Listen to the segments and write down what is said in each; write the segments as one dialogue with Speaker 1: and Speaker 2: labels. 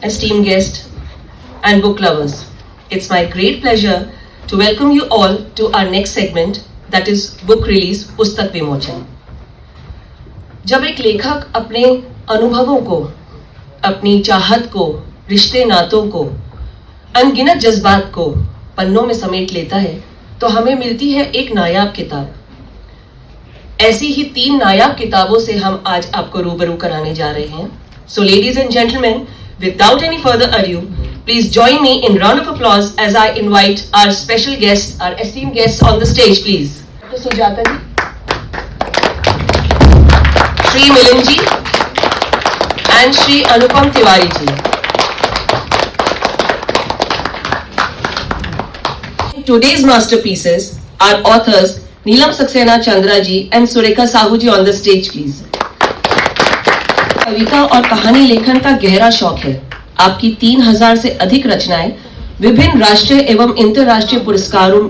Speaker 1: esteemed guests, and book lovers. It's my great pleasure to welcome you all to our next segment, that is book release पुस्तक विमोचन. जब एक लेखक अपने अनुभवों को, अपनी चाहत को, रिश्ते नातों को, अनगिनत जज्बात को पन्नों में समेट लेता है, तो हमें मिलती है एक नायाब किताब. ऐसी ही 3 नायाब किताबों से हम आज आपको रूबरू कराने जा रहे हैं. So ladies and gentlemen, without any further ado, please join me in round of applause as I invite our special guests, our esteemed guests on the stage, please. Dr. Sujata ji, Shri Milind ji, and Shri Anupam Tiwari ji. Today's masterpieces are authors Neelam Saxena Chandra ji and Surekha Sahu ji on the stage, please. कविता और कहानी लेखन का गहरा शौक है. आपकी 3000 से अधिक रचनाएं विभिन्न राष्ट्रीय एवं अंतर्राष्ट्रीय पुरस्कारों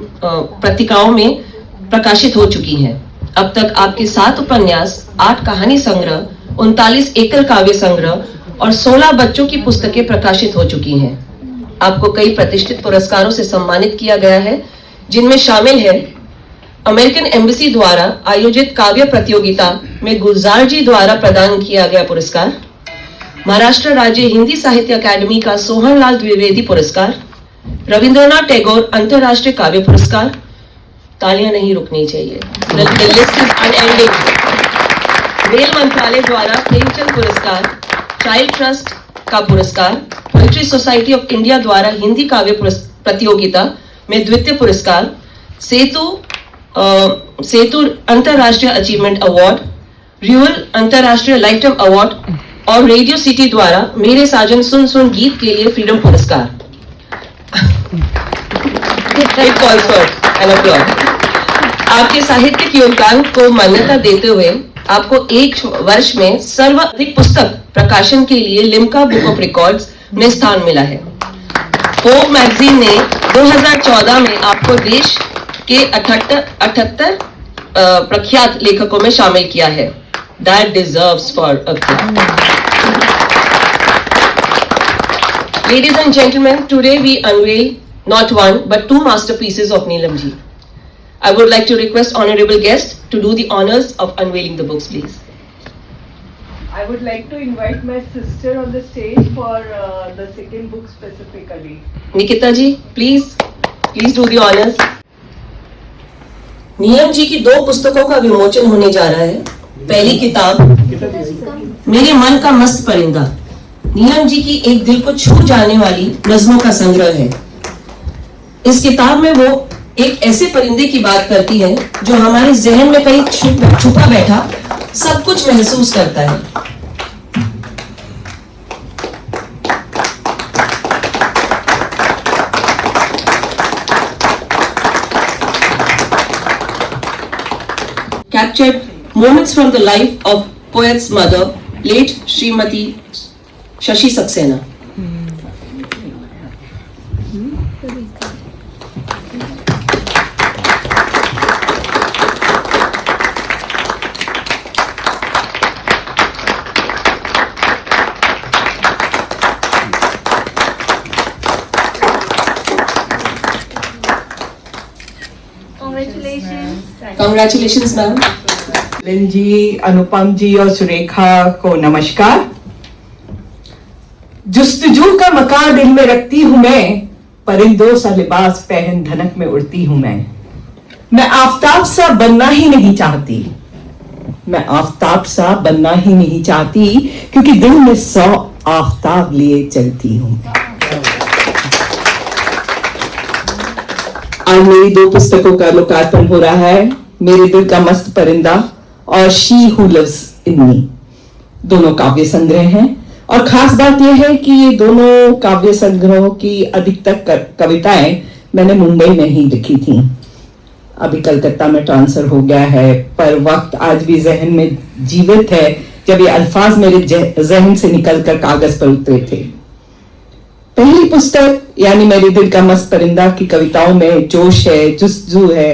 Speaker 1: पत्रिकाओं में प्रकाशित हो चुकी हैं. अब तक आपके 7 उपन्यास, 8 कहानी संग्रह, 39 एकल काव्य संग्रह और 16 बच्चों की पुस्तकें प्रकाशित हो चुकी हैं. आपको कई प्रतिष्ठित पुरस्कारों से सम्मानित किया गया है, जिनमें शामिल है अमेरिकन एम्बेसी द्वारा आयोजित काव्य प्रतियोगिता में गुलजार जी द्वारा प्रदान किया गया पुरस्कार, महाराष्ट्र राज्य हिंदी साहित्य अकादमी का सोहनलाल द्विवेदी पुरस्कार, रविंद्रनाथ टैगोर अंतर्राष्ट्रीय काव्य पुरस्कार. तालियां नहीं रुकनी चाहिए. The list is unending. Rail मंत्रालय द्वारा प्रेमचंद पुरस्कार, चाइल्ड ट्रस्ट का पुरस्कार, पोएट्री सोसाइटी ऑफ इंडिया द्वारा हिंदी काव्य प्रतियोगिता में द्वितीय पुरस्कार, सेतु अंतर्राष्ट्रीय अचीवमेंट अवार्ड, र्यूअल अंतर्राष्ट्रीय लाइफटाइम अवार्ड और रेडियो सिटी द्वारा मेरे साजन सुन सुन गीत के लिए फ्रीडम पुरस्कार. आपके साहित्यिक योगदान को मान्यता देते हुए आपको 1 वर्ष में सर्वाधिक पुस्तक प्रकाशन के लिए लिम्का बुक ऑफ रिकॉर्ड्स में स्थान मिला है. फोर्ब्स मैगजीन ने 2014 में आपको देश के 78 प्रख्यात लेखकों में शामिल किया है. That deserves for a clap. Ladies and gentlemen, today we unveil not one but 2 masterpieces of Neelam ji. I would like to request honorable guests to do the honors of unveiling the books, please.
Speaker 2: I would like to invite my sister on the stage for the second book specifically.
Speaker 1: Nikita ji, please do the honors. Neelam ji की 2 पुस्तकों का विमोचन होने जा रहा है. पहली किताब मेरे मन का मस्त परिंदा, नीलम जी की एक दिल को छू जाने वाली नज़्मों का संग्रह है. इस किताब में वो एक ऐसे परिंदे की बात करती है जो हमारे जहन में कहीं छुपा बैठा सब कुछ महसूस करता है. Captured moments from the life of poet's mother, late Srimati Shashi Saxena. Congratulations, ma'am.
Speaker 2: Milind जी, अनुपम जी और सुरेखा को नमस्कार. जुस्तजू का मकान दिल में रखती हूँ मैं, परिंदों सा लिबास पहन धनक में उड़ती हूँ मैं आफताब सा बनना ही नहीं चाहती, मैं आफताब सा बनना ही नहीं चाहती, क्योंकि दिल में 100 आफताब लिए चलती हूँ. आज मेरी 2 पुस्तकों का लोकार्पण हो रहा है, मेरे दिल का मस्त परिंदा और शी हू लिव्स इन मी. दोनों काव्य संग्रह हैं और खास बात यह है कि ये दोनों काव्य संग्रहों की अधिकतर कविताएं मैंने मुंबई में ही लिखी थी. अभी कलकत्ता में ट्रांसफर हो गया है, पर वक्त आज भी जहन में जीवित है जब ये अल्फाज मेरे जहन से निकलकर कागज पर उतरे थे. पहली पुस्तक यानी मेरे दिल का मस्त परिंदा की कविताओं में जोश है, जुस्तजू है,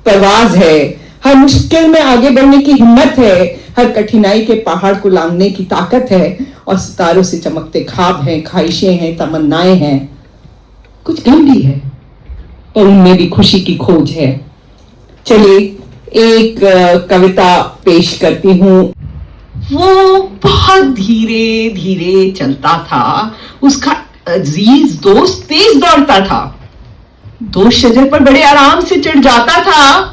Speaker 2: परवाज है, हर मुश्किल में आगे बढ़ने की हिम्मत है, हर कठिनाई के पहाड़ को लांघने की ताकत है और सितारों से चमकते ख्वाब हैं, ख्वाहिशें हैं, तमन्नाएं हैं, कुछ गम भी है, पर उनमें भी खुशी की खोज है। चलिए एक कविता पेश करती हूँ।
Speaker 3: वो बहुत धीरे धीरे चलता था, उसका अजीज दोस्त तेज दौड़ता था, दो शजर पर बड़े आराम से चढ़ जाता था।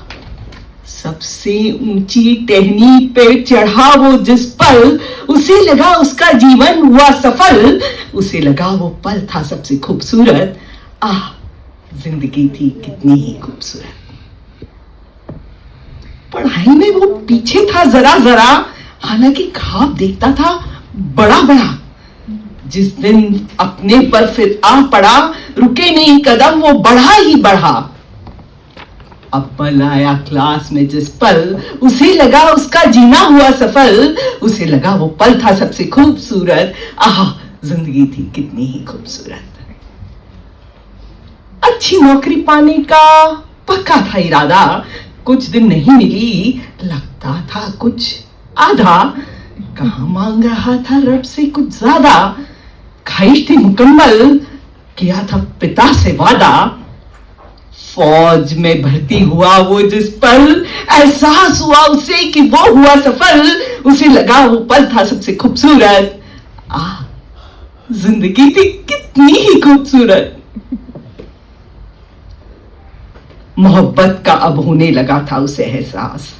Speaker 3: सबसे ऊंची टहनी पे चढ़ा वो जिस पल, उसे लगा उसका जीवन हुआ सफल, उसे लगा वो पल था सबसे खूबसूरत। आह, जिंदगी थी कितनी ही खूबसूरत। पढ़ाई में वो पीछे था जरा जरा, हालांकि ख्वाब देखता था बड़ा बड़ा। जिस दिन अपने पर फिर आ पड़ा, रुके नहीं कदम, वो बढ़ा ही बढ़ा। अव्वल आया क्लास में जिस पल, उसे लगा उसका जीना हुआ सफल, उसे लगा वो पल था सबसे खूबसूरत। आह, जिंदगी थी कितनी ही खूबसूरत। अच्छी नौकरी पाने का पक्का था इरादा, कुछ दिन नहीं मिली, लगता था कुछ आधा। कहां मांग रहा था रब से कुछ ज्यादा, ख्वाहिश थी मुकम्मल, किया था पिता से वादा। फौज में भर्ती हुआ वो जिस पल, एहसास हुआ उसे कि वो हुआ सफल, उसे लगा वो पल था सबसे खूबसूरत। आह, जिंदगी थी कितनी ही खूबसूरत। मोहब्बत का अब होने लगा था उसे एहसास,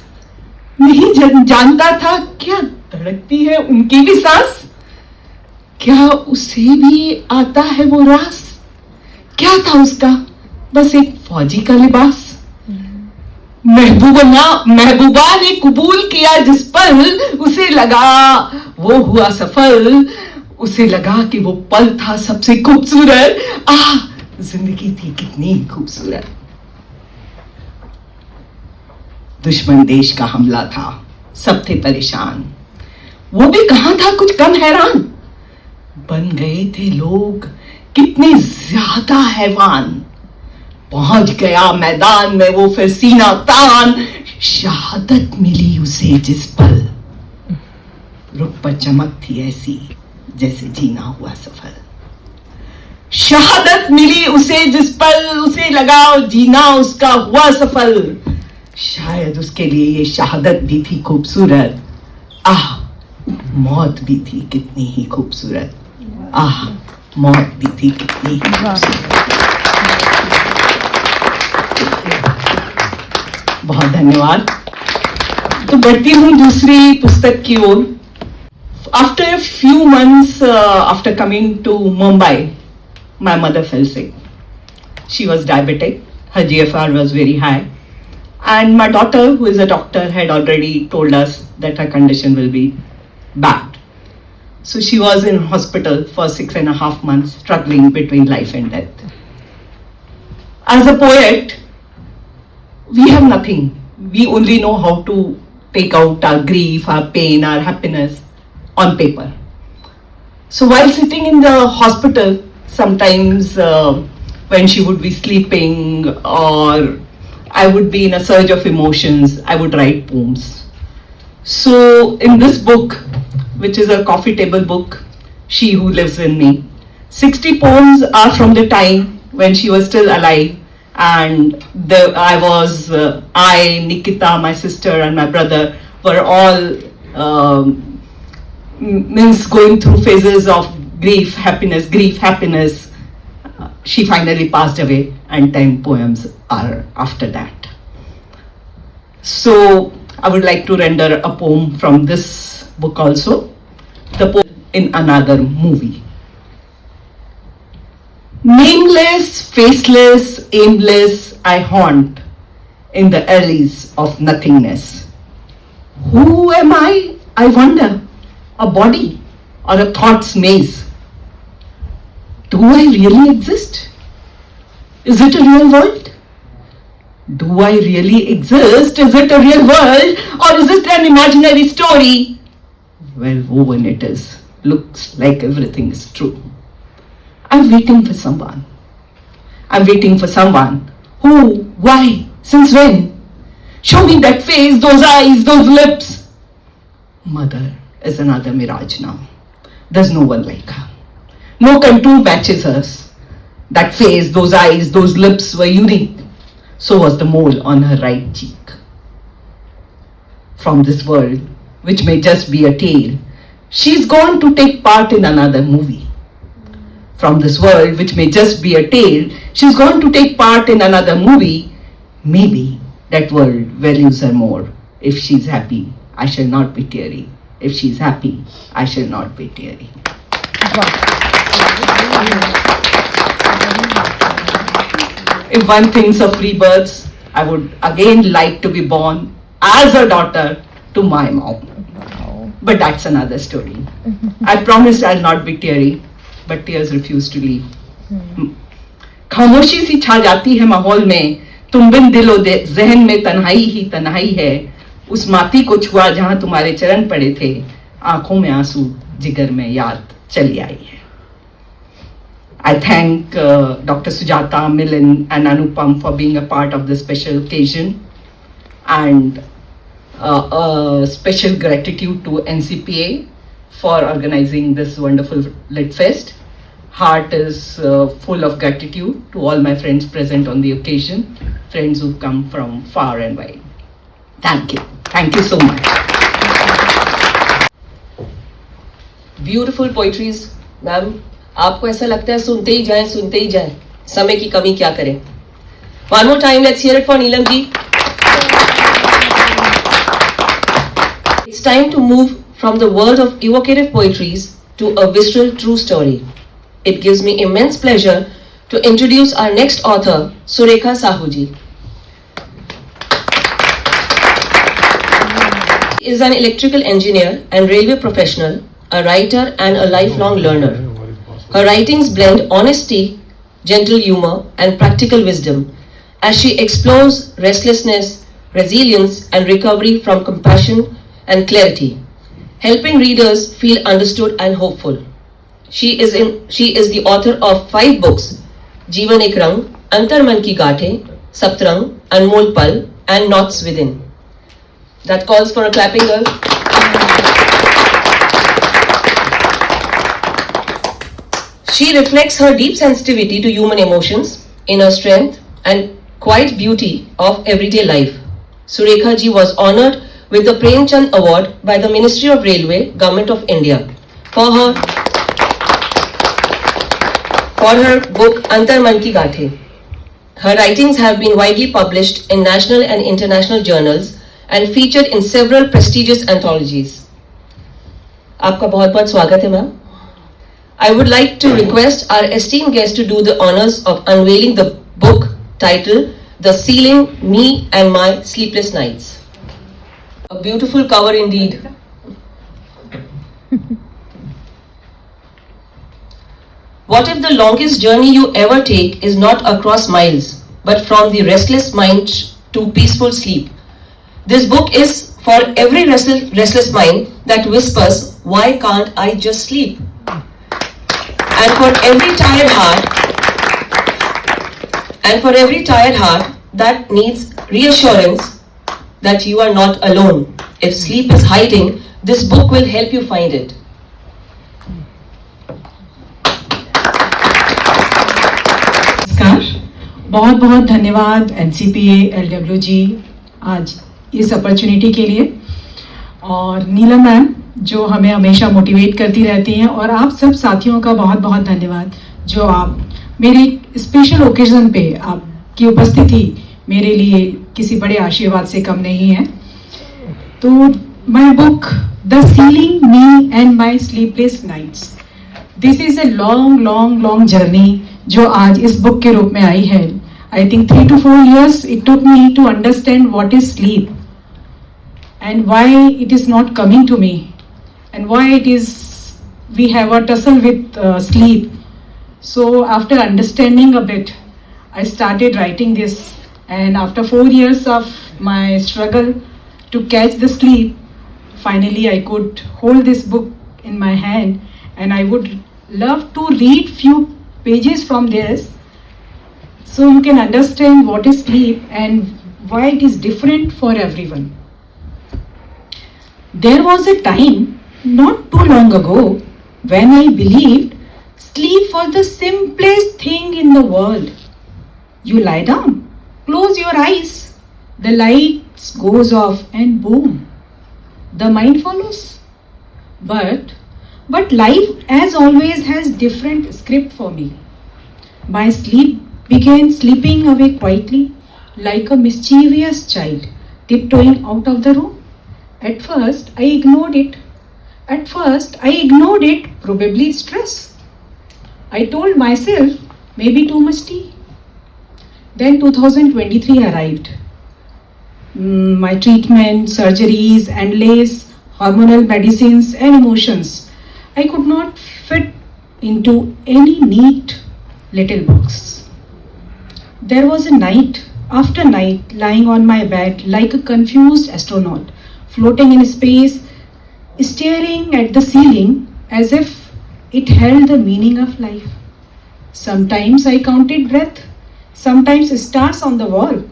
Speaker 3: नहीं जानता था क्या धड़कती है उनकी भी सांस, क्या उसे भी आता है वो रास। क्या था उसका, बस एक फौजी का लिबास। महबूबा ने कबूल किया जिस पल, उसे लगा वो हुआ सफल, उसे लगा कि वो पल था सबसे खूबसूरत। आह, जिंदगी थी कितनी खूबसूरत। दुश्मन देश का हमला था, सब थे परेशान, वो भी कहां था कुछ कम हैरान। बन गए थे लोग कितने ज्यादा हैवान, पहुंच गया मैदान में वो फिर सीना तान। शहादत मिली उसे जिस पल, रुख पर चमक थी ऐसी जैसे जीना हुआ सफल। शहादत मिली उसे जिस पल, उसे लगा जीना उसका हुआ सफल। शायद उसके लिए ये शहादत भी थी खूबसूरत। आह, मौत भी थी कितनी ही खूबसूरत। आह, मौत भी थी कितनी ही खूबसूरत। बहुत धन्यवाद। तो बढ़ती हूँ दूसरी पुस्तक की ओर। After a few months after coming to Mumbai, my mother fell sick. She was diabetic. Her GFR was very high. And my daughter, who is a doctor, had already told us that her condition will be bad. So she was in hospital for 6.5 months, struggling between life and death. As a poet, we have nothing. We only know how to take out our grief, our pain, our happiness on paper. So while sitting in the hospital, sometimes when she would be sleeping or I would be in a surge of emotions, I would write poems. So in this book, which is a coffee table book, She Who Lives in Me, 60 poems are from the time when she was still alive, and I, Nikita, my sister and my brother were all going through phases of grief, happiness. She finally passed away, and 10 poems are after that. So I would like to render a poem from this book also, the poem in another movie. Nameless, faceless, aimless, I haunt in the alleys of nothingness. Who am I wonder, a body or a thought's maze? Do I really exist? Is it a real world? Do I really exist? Is it a real world? Or is it an imaginary story? Well woven it is. Looks like everything is true. I'm waiting for someone. I'm waiting for someone. Who? Why? Since when? Show me that face, those eyes, those lips. Mother is another mirage now. there's no one like her. No contour matches hers. That face, those eyes, those lips were unique. So was the mole on her right cheek. From this world, which may just be a tale, she's gone to take part in another movie. From this world, which may just be a tale, she's gone to take part in another movie. Maybe that world values her more. If she's happy, I shall not be teary. If she's happy, I shall not be teary. If one thinks of rebirths, I would again like to be born as a daughter to my mom. But that's another story. I promised I'll not be teary, but tears refuse to leave. खामोशी सी छा जाती है माहौल में, तुम बिन दिलो जहन में तन्हाई ही तन्हाई है. उस माटी को छुआ जहां तुम्हारे चरण पड़े थे, आंखों में आंसू, जिगर में याद चली आई है. I thank Dr. Sujata, Milind and Anupam for being a part of this special occasion, and a special gratitude to NCPA for organizing this wonderful Lit Fest. Heart is full of gratitude to all my friends present on the occasion, friends who come from far and wide. Thank you. Thank you so much.
Speaker 1: Beautiful poetries ma'am. आपको ऐसा लगता है सुनते ही जाएं, समय की कमी क्या करें. One more time, let's hear it for Neelam ji. It's time to move from the world of evocative poetries to a visceral true story. It gives me immense pleasure to introduce our next author, Surekha Sahu ji. She is an electrical engineer and railway professional, a writer and a lifelong learner. Her writings blend honesty, gentle humor, and practical wisdom as she explores restlessness, resilience, and recovery from compassion and clarity, helping readers feel understood and hopeful. She is the author of 5 books: Jeevan Ek Rang, Antar Man Ki Gaathe, Saptarang, Anmol Pal, and Knots Within. That calls for a clapping, girl. She reflects her deep sensitivity to human emotions, inner strength, and quiet beauty of everyday life. Surekha ji was honored with the Premchand Award by the Ministry of Railway, Government of India, for her book Antar Man Ki Gaathe. Her writings have been widely published in national and international journals and featured in several prestigious anthologies. आपका बहुत-बहुत स्वागत है ma'am. I would like to request our esteemed guest to do the honors of unveiling the book titled The Ceiling, Me and My Sleepless Nights. A beautiful cover indeed. What if the longest journey you ever take is not across miles, but from the restless mind to peaceful sleep? This book is for every restless mind that whispers, why can't I just sleep? And for every tired heart that needs reassurance that you are not alone. If sleep is hiding, this book will help you find it.
Speaker 4: नमस्कार, बहुत बहुत धन्यवाद NCPA LWG आज इस opportunity के लिए, और नीलम ma'am जो हमें हमेशा मोटिवेट करती रहती हैं, और आप सब साथियों का बहुत बहुत धन्यवाद जो आप मेरी स्पेशल ओकेजन पे आपकी उपस्थिति मेरे लिए किसी बड़े आशीर्वाद से कम नहीं है. तो my book the ceiling, me and my sleepless nights, this is a long journey जो आज इस बुक के रूप में आई है. I think 3 to 4 years it took me to understand what is sleep and why it is not coming to me, and why it is we have a tussle with sleep. So after understanding a bit, I started writing this, and after 4 years of my struggle to catch the sleep, finally I could hold this book in my hand, and I would love to read few pages from this so you can understand what is sleep and why it is different for everyone. There was a time not too long ago when I believed sleep was the simplest thing in the world. You lie down, close your eyes, the lights goes off and boom, the mind follows. But life as always has different script for me. My sleep began slipping away quietly like a mischievous child tiptoeing out of the room. At first I ignored it. Probably stress. I told myself maybe too much tea. Then 2023 arrived. My treatment, surgeries, endless hormonal medicines and emotions. I could not fit into any neat little box. There was a night after night lying on my bed like a confused astronaut, floating in space, staring at the ceiling as if it held the meaning of life. Sometimes I counted breath, sometimes stars on the wall,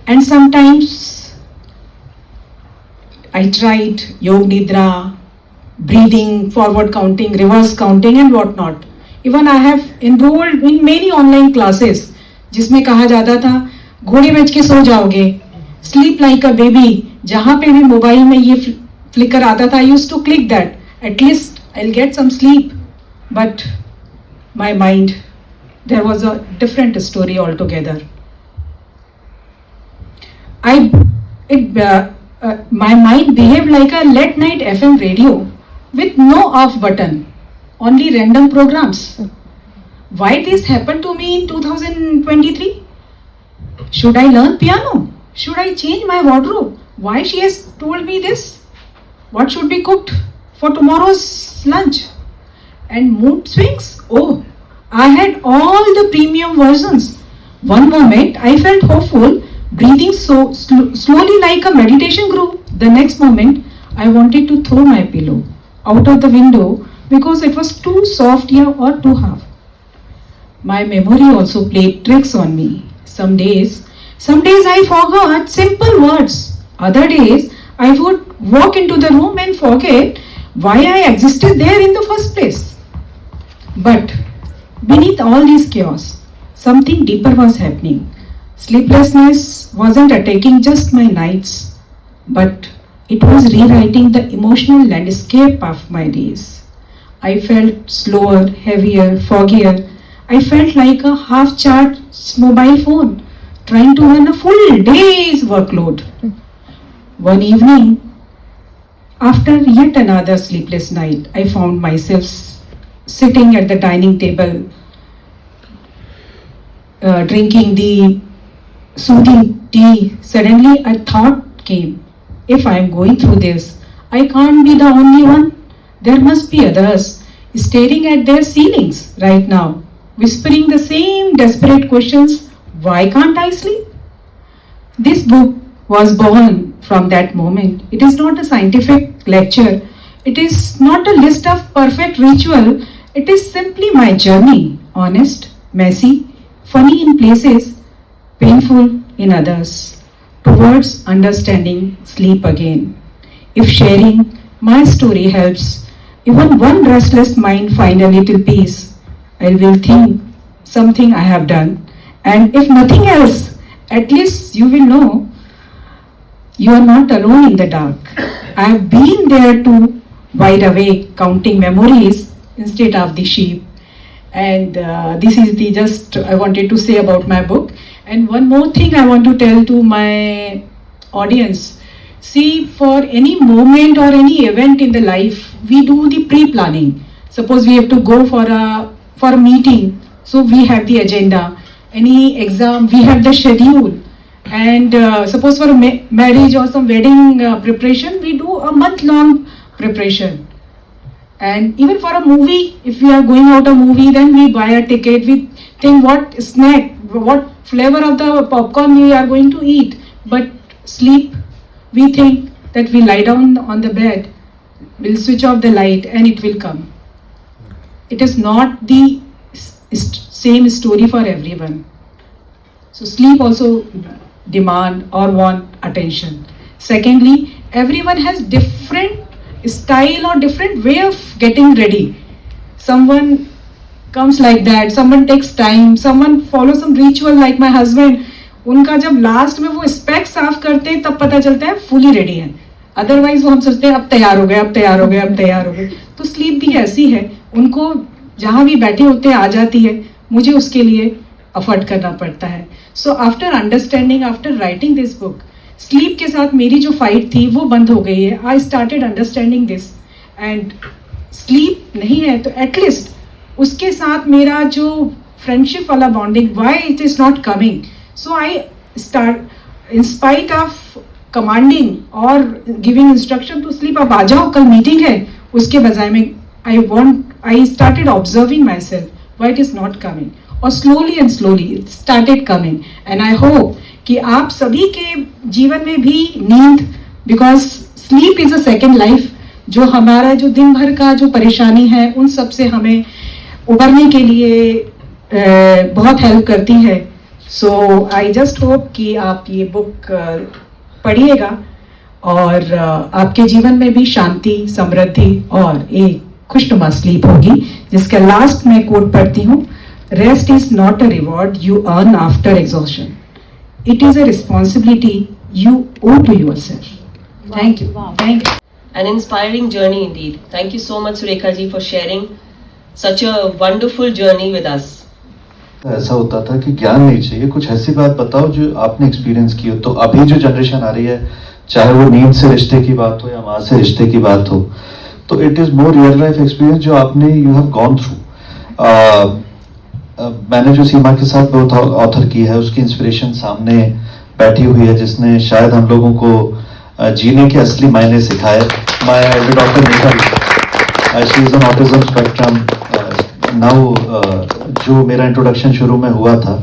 Speaker 4: and sometimes I tried Yog Nidra, breathing, forward counting, reverse counting and whatnot. Even I have enrolled in many online classes जिसमें कहा जाता था घोड़े बेच के सो जाओगे, sleep like a baby. जहाँ पे भी मोबाइल में ये फ्लिकर आता था, I used to click that. At least I'll get some sleep. But my mind, there was a different story altogether. My mind behaved like a late night FM radio with no off button, only random programs. Why this happened to me in 2023? Should I learn piano? Should I change my wardrobe? Why she has told me this? What should be cooked for tomorrow's lunch? And mood swings? Oh, I had all the premium versions. One moment I felt hopeful, breathing so slowly like a meditation group. The next moment I wanted to throw my pillow out of the window because it was too soft here or too hard. My memory also played tricks on me. Some days I forgot simple words. Other days I would walk into the room and forget why I existed there in the first place. But beneath all this chaos, something deeper was happening. Sleeplessness wasn't attacking just my nights, but it was rewriting the emotional landscape of my days. I felt slower, heavier, foggier. I felt like a half-charged mobile phone trying to run a full day's workload. One evening, after yet another sleepless night, I found myself sitting at the dining table, drinking the soothing tea. Suddenly a thought came, if I am going through this, I can't be the only one. There must be others staring at their ceilings right now, whispering the same desperate questions. Why can't I sleep? This book was born from that moment. It is not a scientific lecture. It is not a list of perfect ritual. It is simply my journey, honest, messy, funny in places, painful in others, towards understanding sleep again. If sharing my story helps even one restless mind find a little peace, I will think something I have done. And if nothing else, at least you will know you are not alone in the dark. I have been there too, wide awake, counting memories instead of the sheep. And this is the just I wanted to say about my book. And one more thing I want to tell to my audience. See, for any moment or any event in the life, we do the pre-planning. Suppose we have to go for a meeting, so we have the agenda. Any exam, we have the schedule. And suppose for a marriage or some wedding preparation, we do a month-long preparation. And even for a movie, if we are going out a movie, then we buy a ticket, we think what snack, what flavor of the popcorn we are going to eat. But sleep, we think that we lie down on the bed, we'll switch off the light and it will come. It is not the same story for everyone. So sleep also demand or want attention. Secondly, everyone has different style or different way of getting ready. someone comes like that, someone takes time, someone follows some ritual like my husband. उनका जब last में वो spec साफ करते हैं तब पता चलता है फुली रेडी है, अदरवाइज वो हम सोचते हैं अब तैयार हो गए, अब तैयार हो गए, अब तैयार हो गए. तो स्लीप भी ऐसी है, उनको जहां भी बैठे होते हैं आ जाती है, मुझे उसके लिए अफर्ट करना पड़ता है. So after understanding, after writing this book, sleep के साथ मेरी जो फाइट थी वो बंद हो गई है. I started understanding this, and sleep नहीं है तो एटलीस्ट उसके साथ मेरा जो फ्रेंडशिप वाला bonding, why it is not coming. So I start in spite of commanding और गिविंग इंस्ट्रक्शन टू स्लीप, अब आ जाओ कल मीटिंग है, उसके बजाय में I started observing myself, why it is not coming, और slowly and slowly it started coming. And I hope कि आप सभी के जीवन में भी नींद, because sleep is a second life, जो हमारा जो दिन भर का जो परेशानी है उन सब से हमें उबरने के लिए बहुत हेल्प करती है. सो आई जस्ट होप कि आप ये बुक पढ़िएगा और आपके जीवन में भी शांति, समृद्धि और एक खुशनुमा स्लीप होगी, जिसका लास्ट में कोट पढ़ती हूँ, rest is not a reward you earn after exhaustion, it is a responsibility you owe to yourself. Thank you. Thank you.
Speaker 1: An inspiring journey indeed. Thank you so much, Surekha ji, for sharing such a wonderful journey with us.
Speaker 5: ऐसा होता था कि ज्ञान नहीं चाहिए, कुछ ऐसी बात बताओ जो आपने एक्सपीरियंस की हो. तो अभी जो जनरेशन आ रही है, चाहे वो नींद से रिश्ते की बात हो या माँ से रिश्ते की बात हो, तो it is more real life experience जो आपने यू हैव गॉन थ्रू. मैंने जो सीमा के साथ बहुत ऑथर की है, उसकी इंस्पिरेशन सामने बैठी हुई है, जिसने शायद हम लोगों को जीने के असली मायने सिखाए. My doctor Nikhil, she is on autism spectrum now. जो मेरा इंट्रोडक्शन शुरू में हुआ था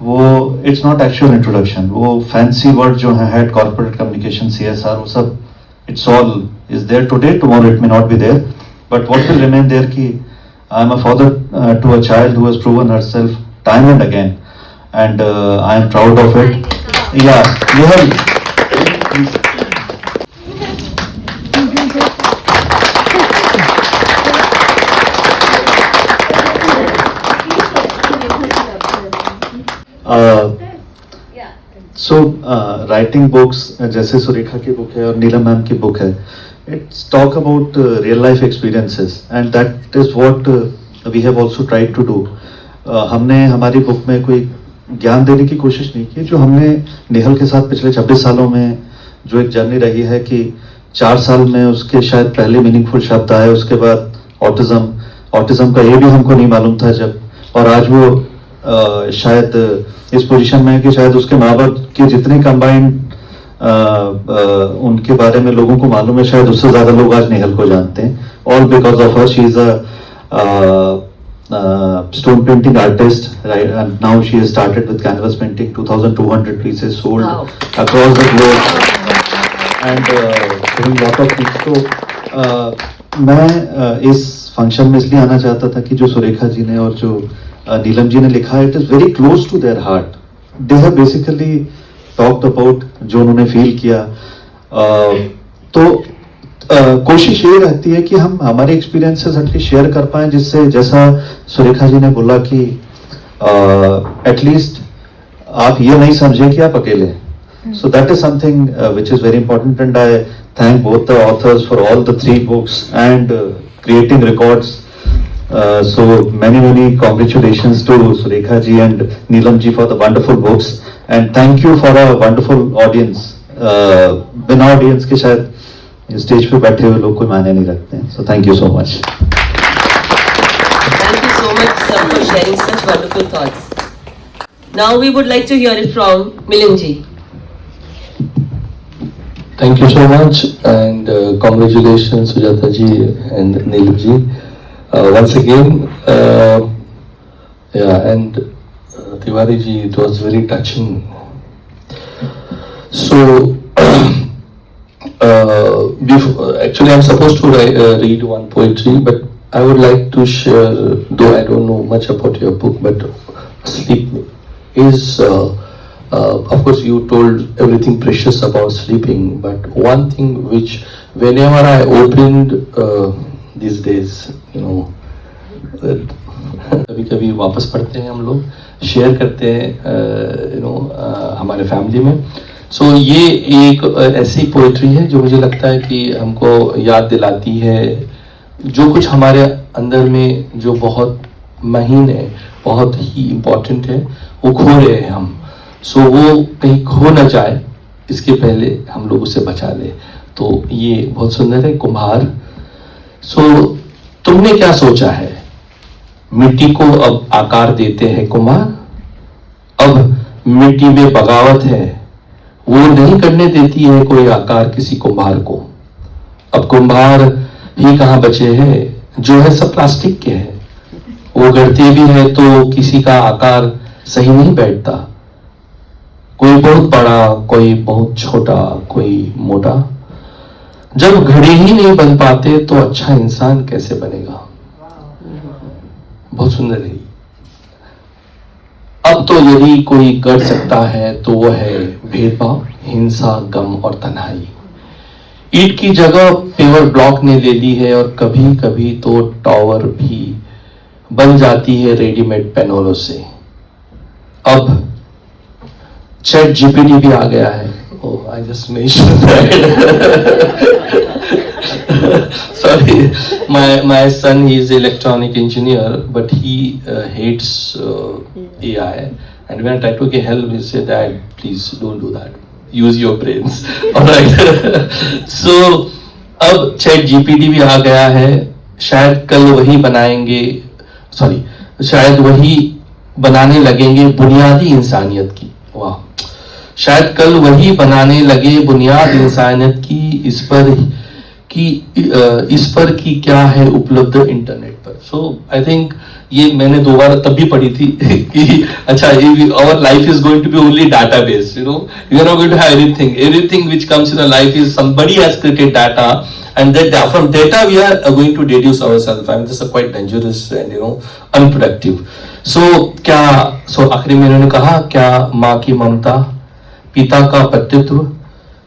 Speaker 5: वो इट्स नॉट एक्चुअल इंट्रोडक्शन, वो फैंसी वर्ड जो है हेड कॉर्पोरेट कम्युनिकेशन, CSR, वो सब it's all is there today, tomorrow it may not be there, but what will remain there कि I am a father to a child who has proven herself time and again, and I am proud of it. Yeah, Nihal. Writing books जैसे सुरेखा की book है और नीलम ma'am की book है, it's talk about real life experiences, and that is what we have also tried to do. हमने हमारी book में कोई ज्ञान देने की कोशिश नहीं की. जो हमने निहल के साथ पिछले 26 सालों में जो एक जर्नी रही है कि 4 साल में उसके शायद पहले मीनिंगफुल शब्द आए, उसके बाद ऑटिज्म का ये भी हमको नहीं मालूम था जब, और आज वो शायद इस पोजीशन में है कि शायद उसके माँ बाप के जितने कंबाइंड उनके बारे में लोगों को मालूम है, शायद उससे ज्यादा लोग आज निहल को जानते हैं. All because of her. She is a stone painting artist, right, and now she has started with canvas painting. 2200 pieces sold across the globe and doing lot of things. तो मैं इस फंक्शन में इसलिए आना चाहता था कि जो सुरेखा जी ने और जो नीलम जी ने लिखा है, it is very close to their heart. They have basically talked about जो उन्होंने फील किया. तो कोशिश ये रहती है कि हम हमारे एक्सपीरियंसेस एटलीस्ट शेयर कर पाएं, जिससे जैसा सुरेखा जी ने बोला कि एटलीस्ट आप ये नहीं समझें कि आप अकेले. So that is something which is very important, and I thank both the author's for all the 3 books and creating records. So many congratulations to Surekha ji and Neelam ji for the wonderful books, and thank you for a wonderful audience. बिना audience के शायद stage पे बैठे हुए लोग कोई मायने नहीं रखते हैं. So thank you so much.
Speaker 1: Thank you so much, sir, for sharing such wonderful thoughts. Now we would like to hear it from Milind ji.
Speaker 6: Thank you so much, and congratulations Sujata ji and Neelam ji. Once again, and Tiwari ji, it was very touching. So, actually I'm supposed to read one poetry, but I would like to share, though I don't know much about your book, but sleep is, of course you told everything precious about sleeping, but one thing which whenever I opened these days, कभी कभी वापस पढ़ते हैं हम लोग, share करते हैं हमारे फैमिली में। सो ये एक ऐसी पोइट्री है जो मुझे लगता है कि हमको याद दिलाती है जो कुछ हमारे अंदर में जो बहुत महीन है, बहुत ही इम्पोर्टेंट है, वो खो रहे हैं हम। सो वो कहीं खो ना जाए इसके पहले हम लोग उसे बचा ले। तो ये बहुत सुंदर है, कुम्हार। सो तुमने क्या सोचा है? मिट्टी को अब आकार देते हैं कुम्हार, अब मिट्टी में बगावत है, वो नहीं करने देती है कोई आकार किसी कुम्हार को। अब कुम्हार ही कहां बचे हैं, जो है सब प्लास्टिक के हैं। वो गढ़ते भी है तो किसी का आकार सही नहीं बैठता, कोई बहुत बड़ा, कोई बहुत छोटा, कोई मोटा। जब घड़े ही नहीं बन पाते तो अच्छा इंसान कैसे बनेगा? बहुत सुंदर है। अब तो यदि कोई कर सकता है तो वो है भेदभाव, हिंसा, गम और तन्हाई। ईंट की जगह पेवर ब्लॉक ने ले ली है और कभी कभी तो टावर भी बन जाती है रेडीमेड पैनलों से। अब चैट जीपीटी भी आ गया है। Oh, I just mentioned that. Sorry, my son, he is an electronic engineer, but he hates AI. And when I try to help, he said, "Dad, please don't do that. Use your brains." Alright. So, अब Chat GPT भी आ गया है। शायद कल वही बनाएंगे, शायद वही बनाने लगेंगे बुनियादी इंसानियत की। वाह, शायद कल वही बनाने लगे बुनियाद इंसानियत की। इस पर की क्या है उपलब्ध इंटरनेट पर। सो आई थिंक ये मैंने दोबारा तब भी पढ़ी थी कि अच्छा, our life is going to be only database, you are not going to have everything which comes in a life is somebody has created data, and that from data we are going to deduce ourselves. I mean, this is quite dangerous and unproductive. So आखिरी में उन्होंने कहा, क्या माँ की ममता, पिता का पतित्व,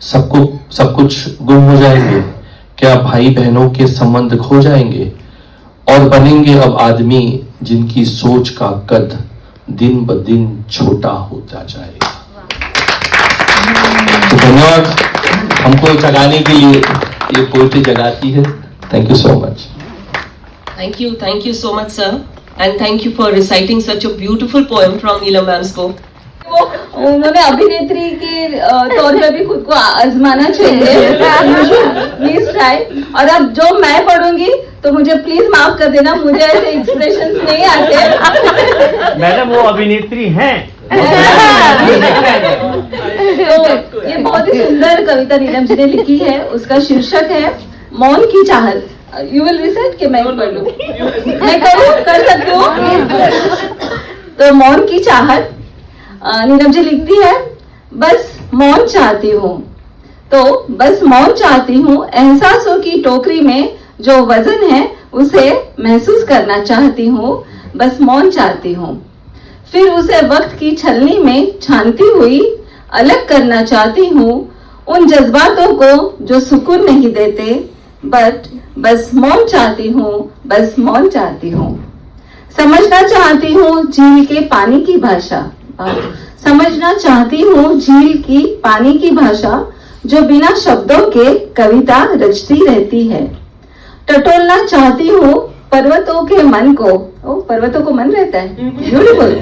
Speaker 6: सब कुछ गुम हो जाएंगे? क्या भाई बहनों के संबंध खो जाएंगे? और बनेंगे अब आदमी जिनकी सोच का कद दिन ब दिन छोटा होता जाएगा। तो धन्यवाद, हमको जगाने के लिए ये पोइट्री जगाती है। Thank you so much.
Speaker 1: Thank you so much, sir, and thank you for reciting such a beautiful poem from Neelam ma'am's book.
Speaker 7: उन्होंने अभिनेत्री के तौर पे भी खुद को आजमाना चाहिए। Please try. और अब जो मैं पढ़ूंगी तो मुझे प्लीज माफ कर देना, मुझे ऐसे एक्सप्रेशंस नहीं आते।
Speaker 8: मैडम वो अभिनेत्री हैं।
Speaker 7: तो ये बहुत ही सुंदर कविता नीलम जी ने लिखी है। उसका शीर्षक है मौन की चाहत। यू विल रिसाइट कि मैं पढ़ लूं? मैं कर सकती हूँ। तो मौन की चाहत, नीलम जी लिखती है, बस मौन चाहती हूँ, तो बस मौन चाहती हूँ। एहसासों की टोकरी में जो वजन है उसे महसूस करना चाहती हूँ, बस मौन चाहती हूँ। फिर उसे वक्त की छलनी में छानती हुई अलग करना चाहती हूँ उन जज्बातों को जो सुकून नहीं देते, बस मौन चाहती हूँ, बस मौन चाहती हूँ। समझना चाहती हूँ झील के पानी की भाषा, समझना चाहती हूँ झील की पानी की भाषा जो बिना शब्दों के कविता रचती रहती है। टटोलना चाहती हूँ पर्वतों के मन को, पर्वतों को मन रहता है, ब्यूटीफुल।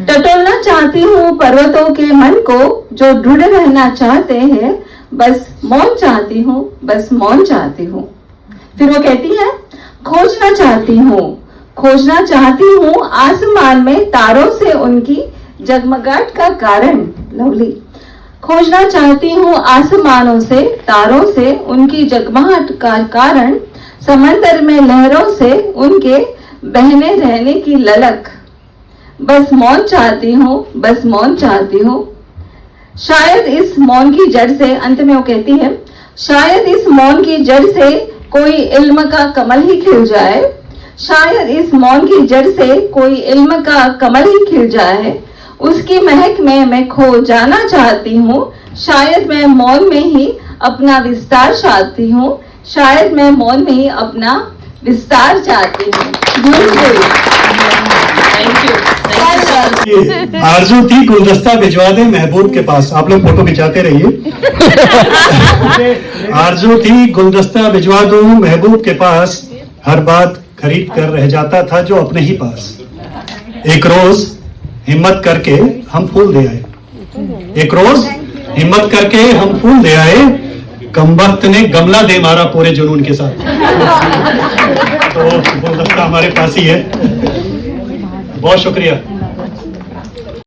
Speaker 7: टटोलना चाहती हूँ पर्वतों के मन को जो दृढ़ रहना चाहते हैं, बस मौन चाहती हूँ, बस मौन चाहती हूँ। फिर वो कहती है, खोजना चाहती हूँ आसमान में तारों से उनकी जगमगाहट का कारण। लवली। खोजना चाहती हूँ आसमानों से तारों से उनकी जगमगाहट का कारण, समंदर में लहरों से उनके बहने रहने की ललक। बस मौन चाहती हूँ, बस मौन चाहती हूँ। शायद इस मौन की जड़ से, अंत में वो कहती है, शायद इस मौन की जड़ से कोई इल्म का कमल ही खिल जाए, शायद इस मौन की जड़ से कोई इल्म का कमल ही खिल जाए। उसकी महक में मैं खो जाना चाहती हूँ, शायद मैं मौन में ही अपना विस्तार चाहती हूँ, शायद मैं मौन में ही अपना विस्तार चाहती हूँ।
Speaker 1: Thank you.
Speaker 8: आरजू थी गुलदस्ता भिजवा दे महबूब के पास। आप लोग फोटो खिंचाते रहिए। आरजू थी गुलदस्ता भिजवा दूं महबूब के पास, हर बात खरीद कर रह जाता था जो अपने ही पास। एक रोज हिम्मत करके हम फूल दे आए, एक रोज हिम्मत करके हम फूल दे आए, कमबख्त ने गमला दे मारा पूरे जुनून के साथ। तो गुलदस्ता हमारे पास ही है। बहुत शुक्रिया।